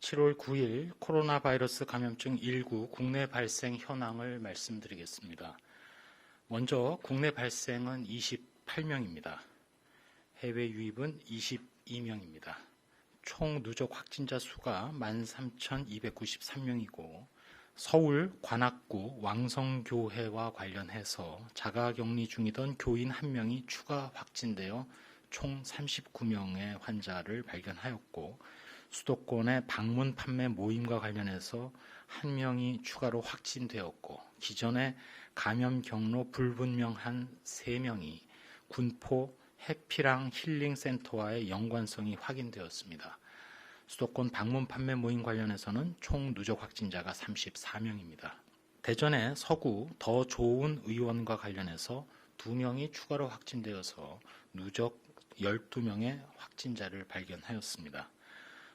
(7월 9일) 코로나 바이러스 감염증 19 국내 발생 현황을 말씀드리겠습니다. 먼저 국내 발생은 28명입니다. 해외 유입은 22명입니다. 총 누적 확진자 수가 13,293명이고 서울 관악구 왕성교회와 관련해서 자가격리 중이던 교인 1명이 추가 확진되어 총 39명의 환자를 발견하였고 수도권의 방문 판매 모임과 관련해서 1명이 추가로 확진되었고 기존의 감염 경로 불분명한 3명이 군포 해피랑 힐링센터와의 연관성이 확인되었습니다. 수도권 방문 판매 모임 관련해서는 총 누적 확진자가 34명입니다. 대전의 서구 더 좋은 의원과 관련해서 2명이 추가로 확진되어서 누적 12명의 확진자를 발견하였습니다.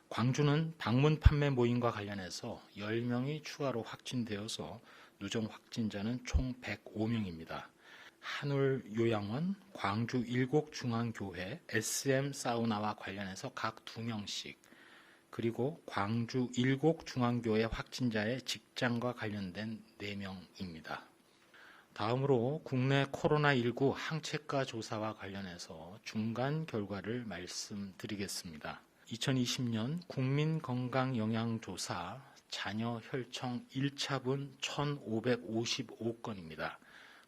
광주는 방문 판매 모임과 관련해서 10명이 추가로 확진되어서 누적 확진자는 총 105명입니다. 한울요양원, 광주 일곡중앙교회, SM 사우나와 관련해서 각 2명씩, 그리고 광주 일곡중앙교회 확진자의 직장과 관련된 4명입니다. 다음으로 국내 코로나19 항체가 조사와 관련해서 중간 결과를 말씀드리겠습니다. 2020년 국민건강영양조사 자녀 혈청 1차분 1,555건입니다.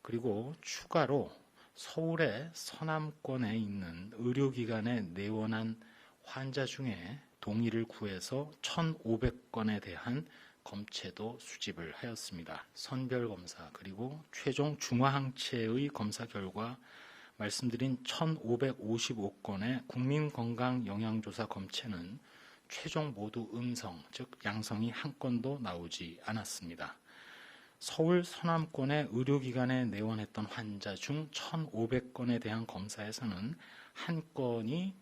그리고 추가로 서울의 서남권에 있는 의료기관에 내원한 환자 중에 동의를 구해서 1,500건에 대한 검체도 수집을 하였습니다. 선별검사 그리고 최종 중화항체의 검사 결과 말씀드린 1,555건의 국민건강영양조사 검체는 최종 모두 음성, 즉 양성이 한 건도 나오지 않았습니다. 서울 서남권의 의료기관에 내원했던 환자 중 1,500건에 대한 검사에서는 한 건이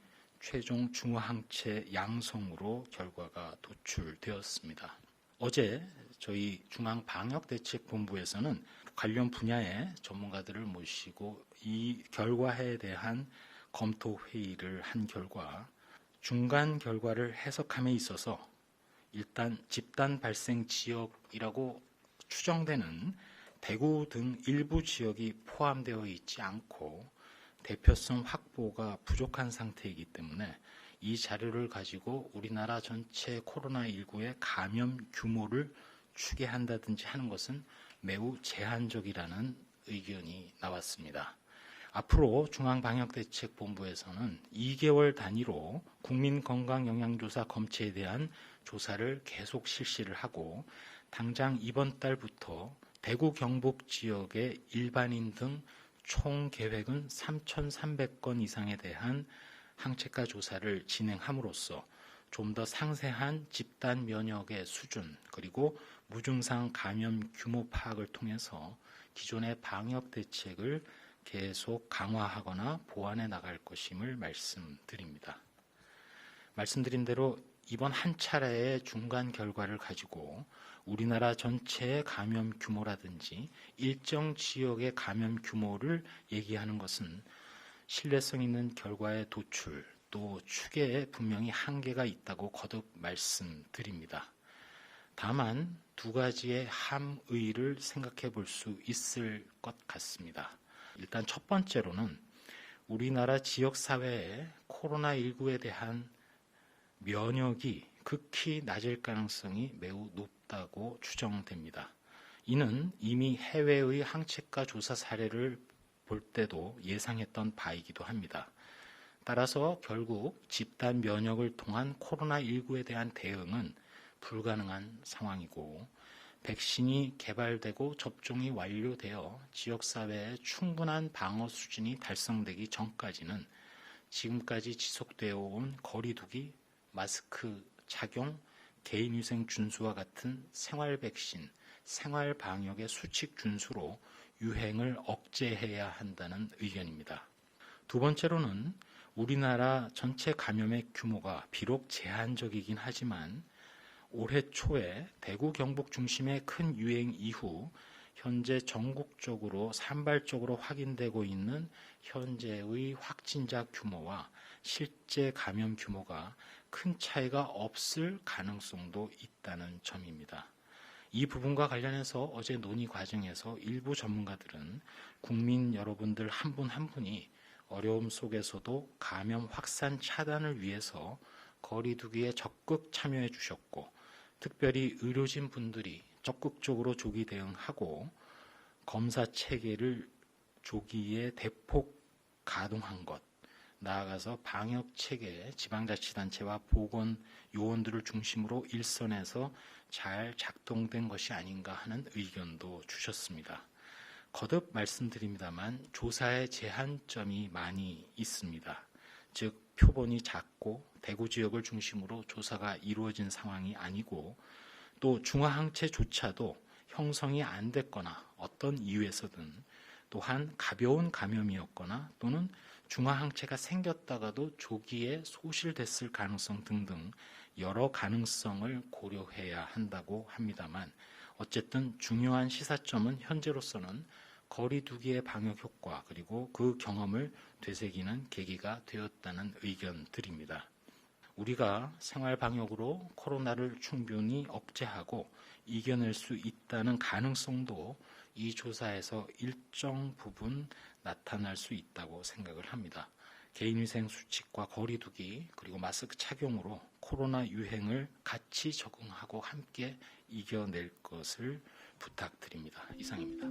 최종 중화항체 양성으로 결과가 도출되었습니다. 어제 저희 중앙방역대책본부에서는 관련 분야의 전문가들을 모시고 이 결과에 대한 검토 회의를 한 결과 중간 결과를 해석함에 있어서 일단 집단 발생 지역이라고 추정되는 대구 등 일부 지역이 포함되어 있지 않고 대표성 확보가 부족한 상태이기 때문에 이 자료를 가지고 우리나라 전체 코로나19의 감염 규모를 추계한다든지 하는 것은 매우 제한적이라는 의견이 나왔습니다. 앞으로 중앙방역대책본부에서는 2개월 단위로 국민건강영양조사 검체에 대한 조사를 계속 실시를 하고 당장 이번 달부터 대구 경북 지역의 일반인 등 총 계획은 3,300건 이상에 대한 항체가 조사를 진행함으로써 좀 더 상세한 집단 면역의 수준 그리고 무증상 감염 규모 파악을 통해서 기존의 방역 대책을 계속 강화하거나 보완해 나갈 것임을 말씀드립니다. 말씀드린 대로 이번 한 차례의 중간 결과를 가지고 우리나라 전체의 감염 규모라든지 일정 지역의 감염 규모를 얘기하는 것은 신뢰성 있는 결과의 도출 또 추계에 분명히 한계가 있다고 거듭 말씀드립니다. 다만 2가지의 함의를 생각해 볼 수 있을 것 같습니다. 일단 첫 번째로는 우리나라 지역사회의 코로나19에 대한 면역이 극히 낮을 가능성이 매우 높다고 추정됩니다. 이는 이미 해외의 항체가 조사 사례를 볼 때도 예상했던 바이기도 합니다. 따라서 결국 집단 면역을 통한 코로나19에 대한 대응은 불가능한 상황이고 백신이 개발되고 접종이 완료되어 지역사회의 충분한 방어 수준이 달성되기 전까지는 지금까지 지속되어 온 거리 두기, 마스크 착용, 개인위생 준수와 같은 생활 백신, 생활 방역의 수칙 준수로 유행을 억제해야 한다는 의견입니다. 2번째로는 우리나라 전체 감염의 규모가 비록 제한적이긴 하지만 올해 초에 대구 경북 중심의 큰 유행 이후 현재 전국적으로 산발적으로 확인되고 있는 현재의 확진자 규모와 실제 감염 규모가 큰 차이가 없을 가능성도 있다는 점입니다. 이 부분과 관련해서 어제 논의 과정에서 일부 전문가들은 국민 여러분들 한 분 한 분이 어려움 속에서도 감염 확산 차단을 위해서 거리 두기에 적극 참여해 주셨고, 특별히 의료진 분들이 적극적으로 조기 대응하고 검사 체계를 조기에 대폭 가동한 것, 나아가서 방역 체계, 지방자치단체와 보건 요원들을 중심으로 일선에서 잘 작동된 것이 아닌가 하는 의견도 주셨습니다. 거듭 말씀드립니다만 조사의 제한점이 많이 있습니다. 즉 표본이 작고 대구 지역을 중심으로 조사가 이루어진 상황이 아니고, 또 중화항체조차도 형성이 안 됐거나 어떤 이유에서든, 또한 가벼운 감염이었거나 또는 중화항체가 생겼다가도 조기에 소실됐을 가능성 등등 여러 가능성을 고려해야 한다고 합니다만, 어쨌든 중요한 시사점은 현재로서는 거리 두기의 방역 효과 그리고 그 경험을 되새기는 계기가 되었다는 의견들입니다. 우리가 생활 방역으로 코로나를 충분히 억제하고 이겨낼 수 있다는 가능성도 이 조사에서 일정 부분 나타날 수 있다고 생각을 합니다. 개인위생 수칙과 거리 두기 그리고 마스크 착용으로 코로나 유행을 같이 적응하고 함께 이겨낼 것을 부탁드립니다. 이상입니다.